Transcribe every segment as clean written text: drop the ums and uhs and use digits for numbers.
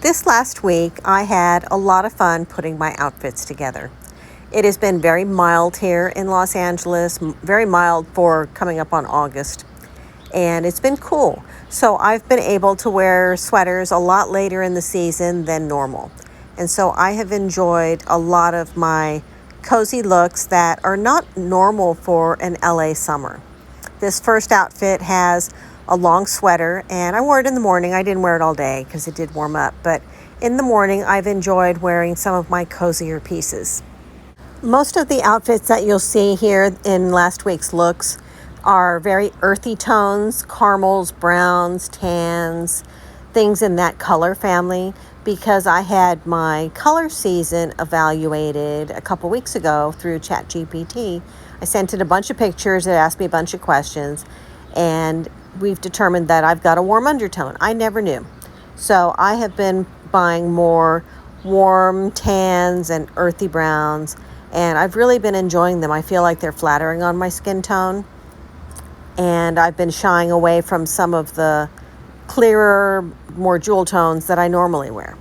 This last week, I had a lot of fun putting my outfits together. It has been very mild here in Los Angeles, very mild for coming up on August, and it's been cool. So I've been able to wear sweaters a lot later in the season than normal. And so I have enjoyed a lot of my cozy looks that are not normal for an LA summer. This first outfit has a long sweater, and I wore it in the morning. I didn't wear it all day because it did warm up, but in the morning I've enjoyed wearing some of my cozier pieces. Most of the outfits that you'll see here in last week's looks are very earthy tones, caramels, browns, tans, things in that color family, because I had my color season evaluated a couple weeks ago through ChatGPT. I sent it a bunch of pictures, it asked me a bunch of questions, and we've determined that I've got a warm undertone. I never knew. So I have been buying more warm tans and earthy browns, and I've really been enjoying them. I feel like they're flattering on my skin tone, and I've been shying away from some of the clearer, more jewel tones that I normally wear.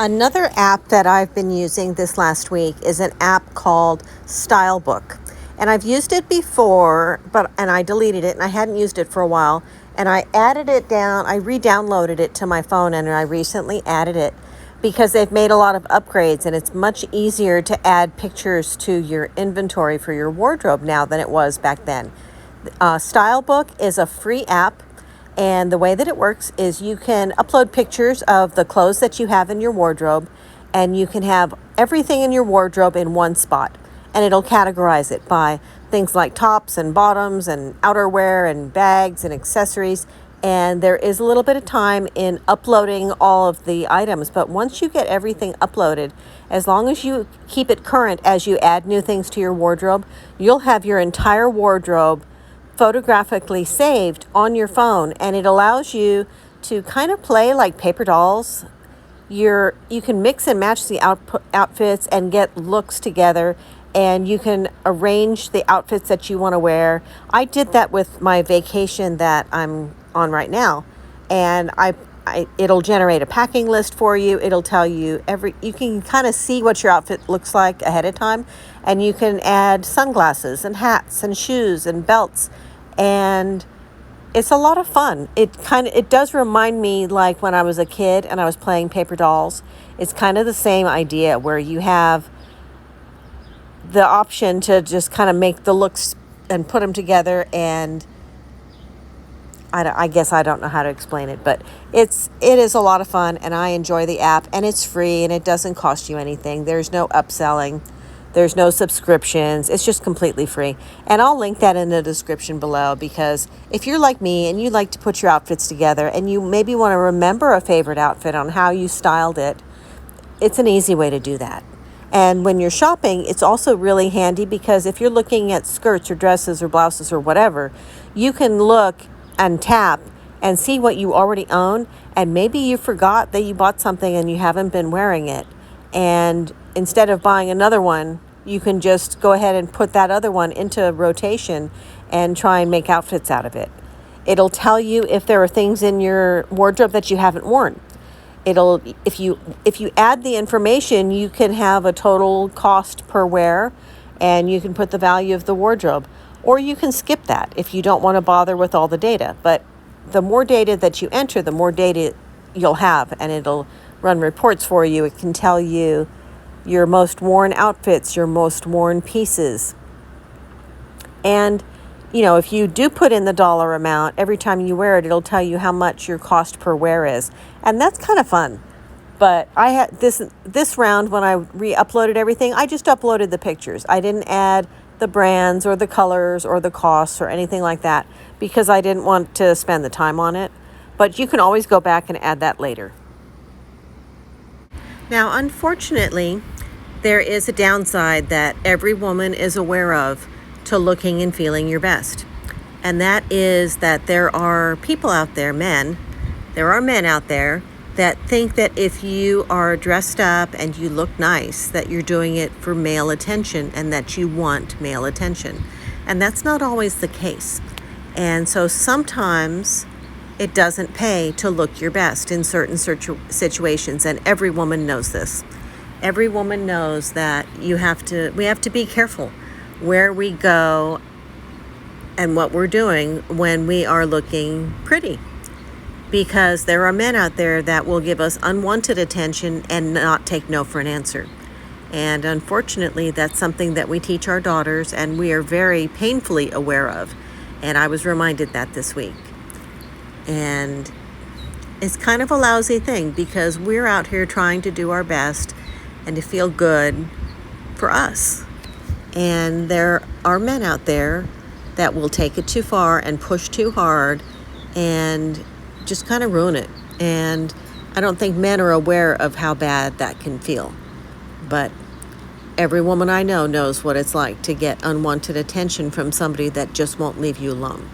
Another app that I've been using this last week is an app called Stylebook. And I've used it before, and I deleted it, and I hadn't used it for a while. And I added it down, I re-downloaded it to my phone, and I recently added it because they've made a lot of upgrades, and it's much easier to add pictures to your inventory for your wardrobe now than it was back then. Stylebook is a free app, and the way that it works is you can upload pictures of the clothes that you have in your wardrobe, and you can have everything in your wardrobe in one spot. And it'll categorize it by things like tops and bottoms and outerwear and bags and accessories. And there is a little bit of time in uploading all of the items. But once you get everything uploaded, as long as you keep it current as you add new things to your wardrobe, you'll have your entire wardrobe photographically saved on your phone. And it allows you to kind of play like paper dolls. You can mix and match the outfits and get looks together, and you can arrange the outfits that you want to wear. I did that with my vacation that I'm on right now, and it'll generate a packing list for you. It'll tell you you can kind of see what your outfit looks like ahead of time, and you can add sunglasses and hats and shoes and belts, and it's a lot of fun. It does remind me like when I was a kid and I was playing paper dolls. It's kind of the same idea where you have the option to just kind of make the looks and put them together, and I guess I don't know how to explain it, but it is a lot of fun, and I enjoy the app, and it's free, and it doesn't cost you anything. There's no upselling. There's no subscriptions. It's just completely free. And I'll link that in the description below, because if you're like me and you like to put your outfits together and you maybe want to remember a favorite outfit on how you styled it, it's an easy way to do that. And when you're shopping, it's also really handy because if you're looking at skirts or dresses or blouses or whatever, you can look and tap and see what you already own. And maybe you forgot that you bought something and you haven't been wearing it. And instead of buying another one, you can just go ahead and put that other one into rotation and try and make outfits out of it. It'll tell you if there are things in your wardrobe that you haven't worn. If you add the information, you can have a total cost per wear, and you can put the value of the wardrobe, or you can skip that if you don't want to bother with all the data. But the more data that you enter, the more data you'll have, and it'll run reports for you. It can tell you your most worn outfits, your most worn pieces. And if you do put in the dollar amount, every time you wear it, it'll tell you how much your cost per wear is. And that's kind of fun. But I had this round, when I re-uploaded everything, I just uploaded the pictures. I didn't add the brands or the colors or the costs or anything like that because I didn't want to spend the time on it. But you can always go back and add that later. Now, unfortunately, there is a downside that every woman is aware of to looking and feeling your best. And that is that there are people out there, there are men out there that think that if you are dressed up and you look nice, that you're doing it for male attention and that you want male attention. And that's not always the case. And so sometimes It doesn't pay to look your best in certain situations, and every woman knows this. Every woman knows that we have to be careful where we go and what we're doing when we are looking pretty, because there are men out there that will give us unwanted attention and not take no for an answer. And unfortunately, that's something that we teach our daughters, and we are very painfully aware of. And I was reminded that this week. And it's kind of a lousy thing, because we're out here trying to do our best and to feel good for us. And there are men out there that will take it too far and push too hard and just kind of ruin it. And I don't think men are aware of how bad that can feel. But every woman I know knows what it's like to get unwanted attention from somebody that just won't leave you alone.